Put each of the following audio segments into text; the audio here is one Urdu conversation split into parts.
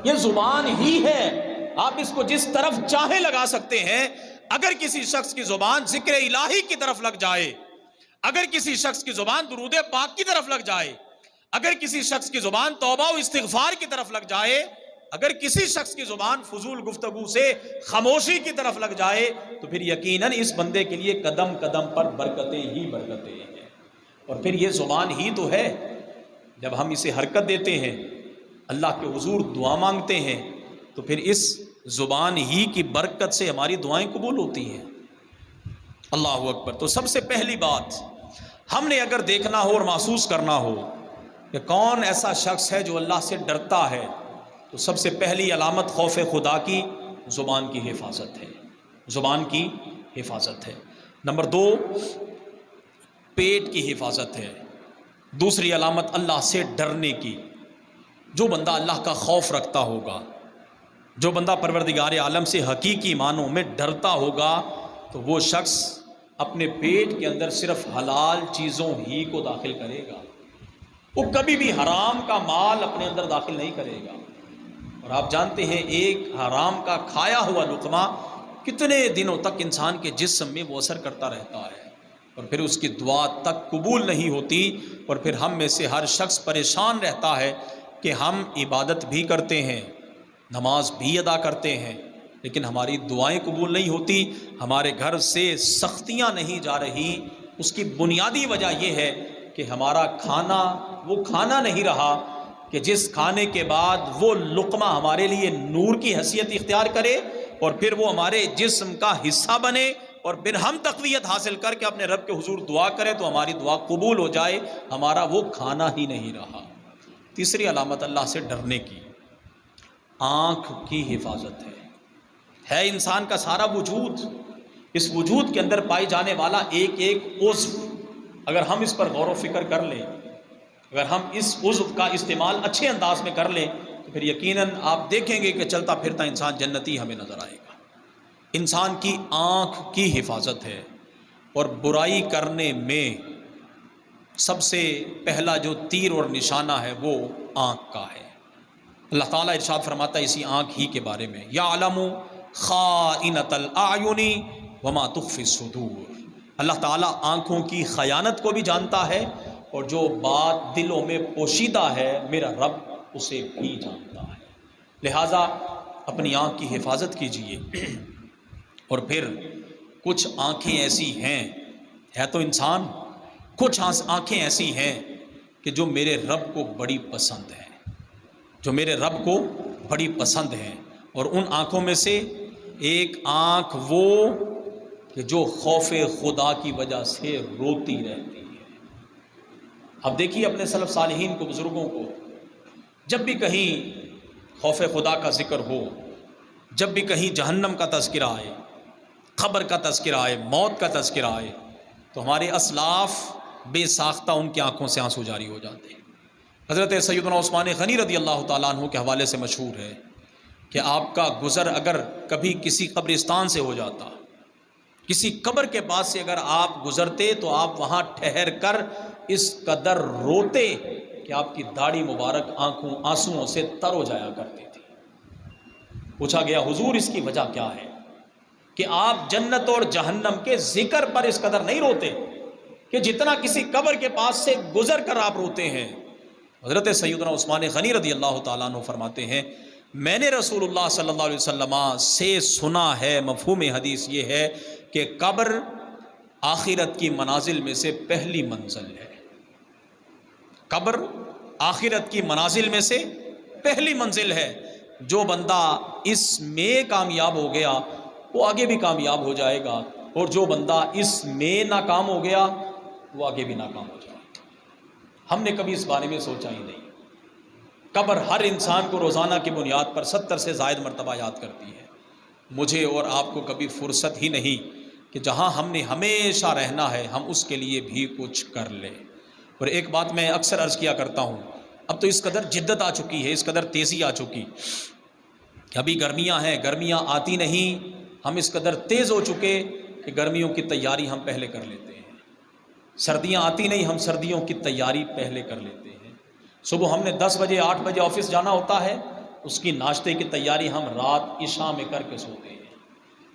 یہ زبان ہی ہے، آپ اس کو جس طرف چاہے لگا سکتے ہیں۔ اگر کسی شخص کی زبان ذکر الہی کی طرف لگ جائے، اگر کسی شخص کی زبان درود پاک کی طرف لگ جائے، اگر کسی شخص کی زبان توبہ و استغفار کی طرف لگ جائے، اگر کسی شخص کی زبان فضول گفتگو سے خاموشی کی طرف لگ جائے، تو پھر یقیناً اس بندے کے لیے قدم قدم پر برکتیں ہی برکتیں ہیں۔ اور پھر یہ زبان ہی تو ہے، جب ہم اسے حرکت دیتے ہیں، اللہ کے حضور دعا مانگتے ہیں، تو پھر اس زبان ہی کی برکت سے ہماری دعائیں قبول ہوتی ہیں۔ اللہ اکبر۔ تو سب سے پہلی بات ہم نے اگر دیکھنا ہو اور محسوس کرنا ہو کہ کون ایسا شخص ہے جو اللہ سے ڈرتا ہے، تو سب سے پہلی علامت خوف خدا کی زبان کی حفاظت ہے، زبان کی حفاظت ہے۔ نمبر 2 پیٹ کی حفاظت ہے۔ دوسری علامت اللہ سے ڈرنے کی۔ جو بندہ اللہ کا خوف رکھتا ہوگا، جو بندہ پروردگار عالم سے حقیقی معنوں میں ڈرتا ہوگا، تو وہ شخص اپنے پیٹ کے اندر صرف حلال چیزوں ہی کو داخل کرے گا، وہ کبھی بھی حرام کا مال اپنے اندر داخل نہیں کرے گا۔ اور آپ جانتے ہیں ایک حرام کا کھایا ہوا لقمہ کتنے دنوں تک انسان کے جسم میں وہ اثر کرتا رہتا ہے، اور پھر اس کی دعا تک قبول نہیں ہوتی، اور پھر ہم میں سے ہر شخص پریشان رہتا ہے کہ ہم عبادت بھی کرتے ہیں، نماز بھی ادا کرتے ہیں، لیکن ہماری دعائیں قبول نہیں ہوتی، ہمارے گھر سے سختیاں نہیں جا رہی۔ اس کی بنیادی وجہ یہ ہے کہ ہمارا کھانا وہ کھانا نہیں رہا کہ جس کھانے کے بعد وہ لقمہ ہمارے لیے نور کی حیثیت اختیار کرے، اور پھر وہ ہمارے جسم کا حصہ بنے، اور پھر ہم تقویت حاصل کر کے اپنے رب کے حضور دعا کریں تو ہماری دعا قبول ہو جائے۔ ہمارا وہ کھانا ہی نہیں رہا۔ تیسری علامت اللہ سے ڈرنے کی، آنکھ کی حفاظت ہے انسان کا سارا وجود، اس وجود کے اندر پائی جانے والا ایک ایک عضو، اگر ہم اس پر غور و فکر کر لیں، اگر ہم اس عضو کا استعمال اچھے انداز میں کر لیں، تو پھر یقیناً آپ دیکھیں گے کہ چلتا پھرتا انسان جنتی ہمیں نظر آئے گا۔ انسان کی آنکھ کی حفاظت ہے، اور برائی کرنے میں سب سے پہلا جو تیر اور نشانہ ہے وہ آنکھ کا ہے۔ اللہ تعالیٰ ارشاد فرماتا ہے اسی آنکھ ہی کے بارے میں، یعلم خائنۃ الاعین وما تخفی الصدور۔ اللہ تعالیٰ آنکھوں کی خیانت کو بھی جانتا ہے، اور جو بات دلوں میں پوشیدہ ہے میرا رب اسے بھی جانتا ہے۔ لہٰذا اپنی آنکھ کی حفاظت کیجیے۔ اور پھر کچھ آنکھیں ایسی ہیں، ہے تو انسان، کچھ آنکھیں ایسی ہیں کہ جو میرے رب کو بڑی پسند ہیں، جو میرے رب کو بڑی پسند ہیں، اور ان آنکھوں میں سے ایک آنکھ وہ کہ جو خوف خدا کی وجہ سے روتی رہتی ہے۔ اب دیکھیے اپنے سلف صالحین کو، بزرگوں کو، جب بھی کہیں خوف خدا کا ذکر ہو، جب بھی کہیں جہنم کا تذکرہ آئے، قبر کا تذکرہ آئے، موت کا تذکرہ آئے، تو ہمارے اسلاف بے ساختہ ان کی آنکھوں سے آنسو جاری ہو جاتے ہیں۔ حضرت سیدنا عثمان غنی رضی اللہ تعالیٰ عنہ کے حوالے سے مشہور ہے کہ آپ کا گزر اگر کبھی کسی قبرستان سے ہو جاتا، کسی قبر کے پاس سے اگر آپ گزرتے، تو آپ وہاں ٹھہر کر اس قدر روتے کہ آپ کی داڑھی مبارک آنسوؤں سے تر ہو جایا کرتی تھی۔ پوچھا گیا حضور اس کی وجہ کیا ہے کہ آپ جنت اور جہنم کے ذکر پر اس قدر نہیں روتے کہ جتنا کسی قبر کے پاس سے گزر کر آپ روتے ہیں۔ حضرت سیدنا عثمان غنی رضی اللہ تعالیٰ عنہ فرماتے ہیں میں نے رسول اللہ صلی اللہ علیہ وسلم سے سنا ہے، مفہوم حدیث یہ ہے کہ قبر آخرت کی منازل میں سے پہلی منزل ہے۔ قبر آخرت کی منازل میں سے پہلی منزل ہے۔ جو بندہ اس میں کامیاب ہو گیا وہ آگے بھی کامیاب ہو جائے گا، اور جو بندہ اس میں ناکام ہو گیا وہ آگے بھی ناکام ہو جائے گا۔ ہم نے کبھی اس بارے میں سوچا ہی نہیں۔ قبر ہر انسان کو روزانہ کی بنیاد پر 70 سے زائد مرتبہ یاد کرتی ہے۔ مجھے اور آپ کو کبھی فرصت ہی نہیں کہ جہاں ہم نے ہمیشہ رہنا ہے ہم اس کے لیے بھی کچھ کر لیں۔ اور ایک بات میں اکثر عرض کیا کرتا ہوں، اب تو اس قدر جدت آ چکی ہے، اس قدر تیزی آ چکی کہ ابھی گرمیاں ہیں، گرمیاں آتی نہیں، ہم اس قدر تیز ہو چکے کہ گرمیوں کی تیاری ہم پہلے کر لیتے ہیں۔ سردیاں آتی نہیں، ہم سردیوں کی تیاری پہلے کر لیتے ہیں۔ صبح ہم نے 10 بجے 8 بجے آفس جانا ہوتا ہے، اس کی ناشتے کی تیاری ہم رات عشاء میں کر کے سوتے ہیں۔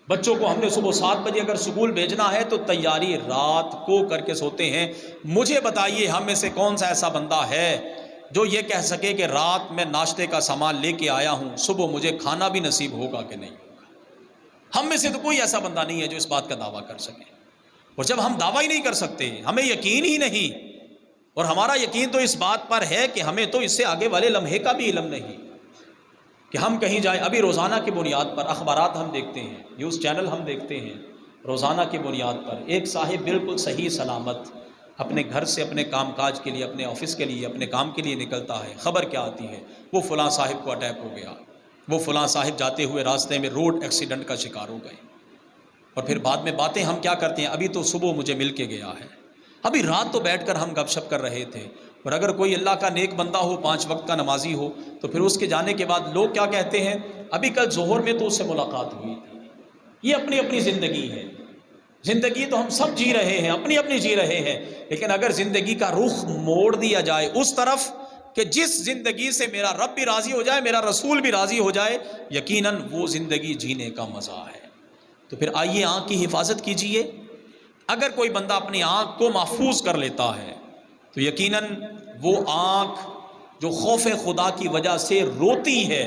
بچوں کو ہم نے صبح 7 بجے اگر اسکول بھیجنا ہے تو تیاری رات کو کر کے سوتے ہیں۔ مجھے بتائیے ہم میں سے کون سا ایسا بندہ ہے جو یہ کہہ سکے کہ رات میں ناشتے کا سامان لے کے آیا ہوں، صبح مجھے کھانا بھی نصیب ہوگا کہ نہیں ہوگا؟ ہم میں سے تو کوئی ایسا بندہ نہیں ہے جو اس بات کا دعویٰ کر سکے۔ اور جب ہم دعویٰ ہی نہیں کر سکتے، ہمیں یقین ہی نہیں، اور ہمارا یقین تو اس بات پر ہے کہ ہمیں تو اس سے آگے والے لمحے کا بھی علم نہیں کہ ہم کہیں جائیں۔ ابھی روزانہ کی بنیاد پر اخبارات ہم دیکھتے ہیں، نیوز چینل ہم دیکھتے ہیں، روزانہ کی بنیاد پر ایک صاحب بالکل صحیح سلامت اپنے گھر سے اپنے کام کاج کے لیے، اپنے آفس کے لیے، اپنے کام کے لیے نکلتا ہے، خبر کیا آتی ہے؟ وہ فلاں صاحب کو اٹیک ہو گیا، وہ فلاں صاحب جاتے ہوئے راستے میں روڈ ایکسیڈنٹ کا شکار ہو گئے۔ اور پھر بعد میں باتیں ہم کیا کرتے ہیں؟ ابھی تو صبح مجھے مل کے گیا ہے، ابھی رات تو بیٹھ کر ہم گپ شپ کر رہے تھے۔ اور اگر کوئی اللہ کا نیک بندہ ہو، 5 وقت کا نمازی ہو، تو پھر اس کے جانے کے بعد لوگ کیا کہتے ہیں؟ ابھی کل ظہر میں تو اس سے ملاقات ہوئی تھی۔ یہ اپنی اپنی زندگی ہے، زندگی تو ہم سب جی رہے ہیں، اپنی اپنی جی رہے ہیں، لیکن اگر زندگی کا رخ موڑ دیا جائے اس طرف کہ جس زندگی سے میرا رب بھی راضی ہو جائے، میرا رسول بھی راضی ہو جائے، یقیناً وہ زندگی جینے کا مزہ ہے۔ تو پھر آئیے آنکھ کی حفاظت کیجئے۔ اگر کوئی بندہ اپنی آنکھ کو محفوظ کر لیتا ہے تو یقیناً وہ آنکھ جو خوف خدا کی وجہ سے روتی ہے،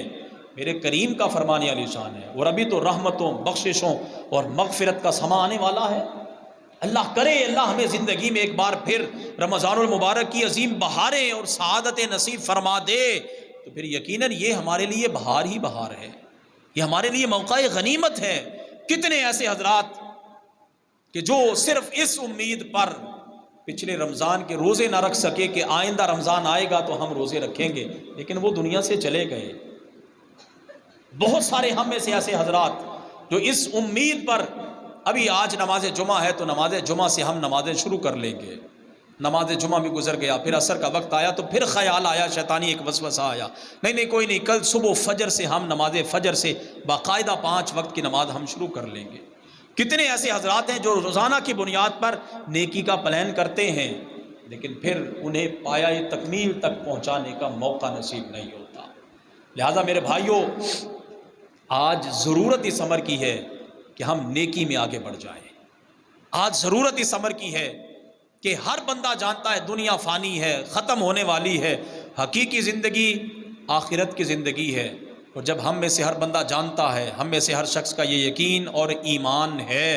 میرے کریم کا فرمان عالی شان ہے، اور ابھی تو رحمتوں، بخششوں اور مغفرت کا سما آنے والا ہے۔ اللہ کرے اللہ ہمیں زندگی میں ایک بار پھر رمضان المبارک کی عظیم بہاریں اور سعادت نصیب فرما دے، تو پھر یقیناً یہ ہمارے لیے بہار ہی بہار ہے، یہ ہمارے لیے موقع غنیمت ہے۔ کتنے ایسے حضرات کہ جو صرف اس امید پر پچھلے رمضان کے روزے نہ رکھ سکے کہ آئندہ رمضان آئے گا تو ہم روزے رکھیں گے، لیکن وہ دنیا سے چلے گئے۔ بہت سارے ہم میں سے ایسے حضرات جو اس امید پر ابھی آج نماز جمعہ ہے تو نماز جمعہ سے ہم نمازیں شروع کر لیں گے، نماز جمعہ بھی گزر گیا، پھر عصر کا وقت آیا تو پھر خیال آیا، شیطانی ایک وسوسہ آیا، نہیں کوئی نہیں، کل صبح فجر سے ہم نماز فجر سے باقاعدہ 5 وقت کی نماز ہم شروع کر لیں گے۔ کتنے ایسے حضرات ہیں جو روزانہ کی بنیاد پر نیکی کا پلان کرتے ہیں، لیکن پھر انہیں پایہ تکمیل تک پہنچانے کا موقع نصیب نہیں ہوتا۔ لہٰذا میرے بھائیوں، آج ضرورت اس امر کی ہے کہ ہم نیکی میں آگے بڑھ جائیں۔ آج ضرورت اس امر کی ہے کہ ہر بندہ جانتا ہے دنیا فانی ہے، ختم ہونے والی ہے، حقیقی زندگی آخرت کی زندگی ہے۔ اور جب ہم میں سے ہر بندہ جانتا ہے، ہم میں سے ہر شخص کا یہ یقین اور ایمان ہے،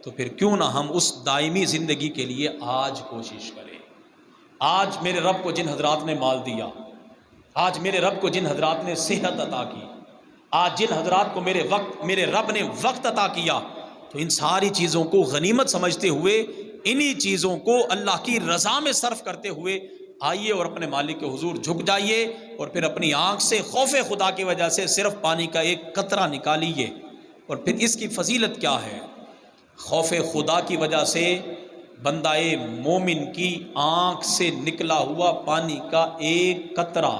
تو پھر کیوں نہ ہم اس دائمی زندگی کے لیے آج کوشش کریں۔ آج میرے رب کو جن حضرات نے مال دیا، آج میرے رب کو جن حضرات نے صحت عطا کی، آج جن حضرات کو میرے رب نے وقت عطا کیا، تو ان ساری چیزوں کو غنیمت سمجھتے ہوئے، انہی چیزوں کو اللہ کی رضا میں صرف کرتے ہوئے آئیے اور اپنے مالک کے حضور جھک جائیے، اور پھر اپنی آنکھ سے خوف خدا کی وجہ سے صرف پانی کا ایک قطرہ نکالیے۔ اور پھر اس کی فضیلت کیا ہے؟ خوف خدا کی وجہ سے بندہ مومن کی آنکھ سے نکلا ہوا پانی کا ایک قطرہ،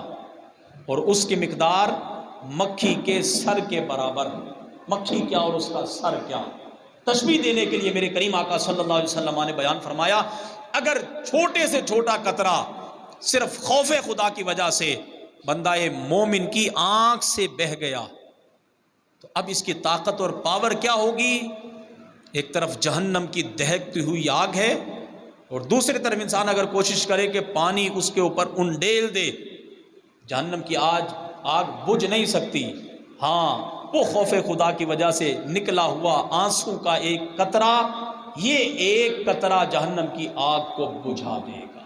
اور اس کی مقدار مکھی کے سر کے برابر۔ مکھی کیا اور اس کا سر کیا؟ تشبیہ دینے کے لیے میرے کریم آقا صلی اللہ علیہ وسلم نے بیان فرمایا، اگر چھوٹے سے چھوٹا قطرہ صرف خوف خدا کی وجہ سے بندہ مومن کی آنکھ سے بہہ گیا، تو اب اس کی طاقت اور پاور کیا ہوگی؟ ایک طرف جہنم کی دہکتی ہوئی آگ ہے، اور دوسری طرف انسان اگر کوشش کرے کہ پانی اس کے اوپر انڈیل دے، جہنم کی آگ بجھ نہیں سکتی۔ ہاں، وہ خوف خدا کی وجہ سے نکلا ہوا آنسو کا ایک قطرہ، یہ ایک قطرہ جہنم کی آگ کو بجھا دے گا۔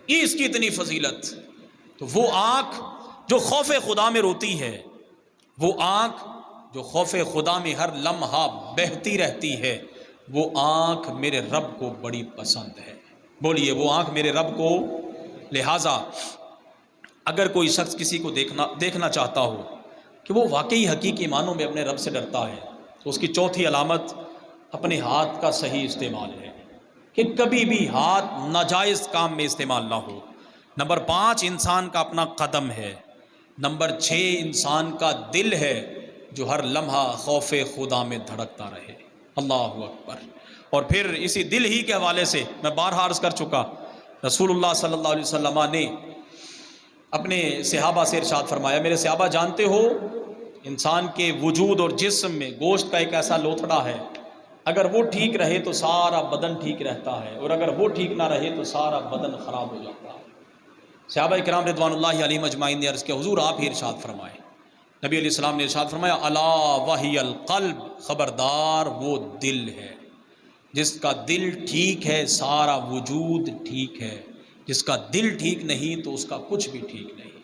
یہ اس کی اتنی فضیلت۔ تو وہ آنکھ جو خوف خدا میں روتی ہے، وہ آنکھ جو خوف خدا میں ہر لمحہ بہتی رہتی ہے، وہ آنکھ میرے رب کو بڑی پسند ہے۔ بولیے، وہ آنکھ میرے رب کو۔ لہٰذا اگر کوئی شخص کسی کو دیکھنا چاہتا ہو کہ وہ واقعی حقیقی معنوں میں اپنے رب سے ڈرتا ہے، تو اس کی چوتھی علامت اپنے ہاتھ کا صحیح استعمال ہے، کہ کبھی بھی ہاتھ ناجائز کام میں استعمال نہ ہو۔ نمبر 5 انسان کا اپنا قدم ہے۔ نمبر 6 انسان کا دل ہے، جو ہر لمحہ خوف خدا میں دھڑکتا رہے۔ اللہ اکبر۔ اور پھر اسی دل ہی کے حوالے سے میں بارہا عرض کر چکا، رسول اللہ صلی اللہ علیہ وسلم نے اپنے صحابہ سے ارشاد فرمایا، میرے صحابہ جانتے ہو انسان کے وجود اور جسم میں گوشت کا ایک ایسا لوتھڑا ہے، اگر وہ ٹھیک رہے تو سارا بدن ٹھیک رہتا ہے، اور اگر وہ ٹھیک نہ رہے تو سارا بدن خراب ہو جاتا ہے۔ صحابہ کرام رضوان اللہ علیہم اجمعین نے عرض کیا، حضور آپ ہی ارشاد فرمائیں۔ نبی علیہ السلام نے ارشاد فرمایا، الا وہی القلب، خبردار وہ دل ہے، جس کا دل ٹھیک ہے سارا وجود ٹھیک ہے، جس کا دل ٹھیک نہیں تو اس کا کچھ بھی ٹھیک نہیں۔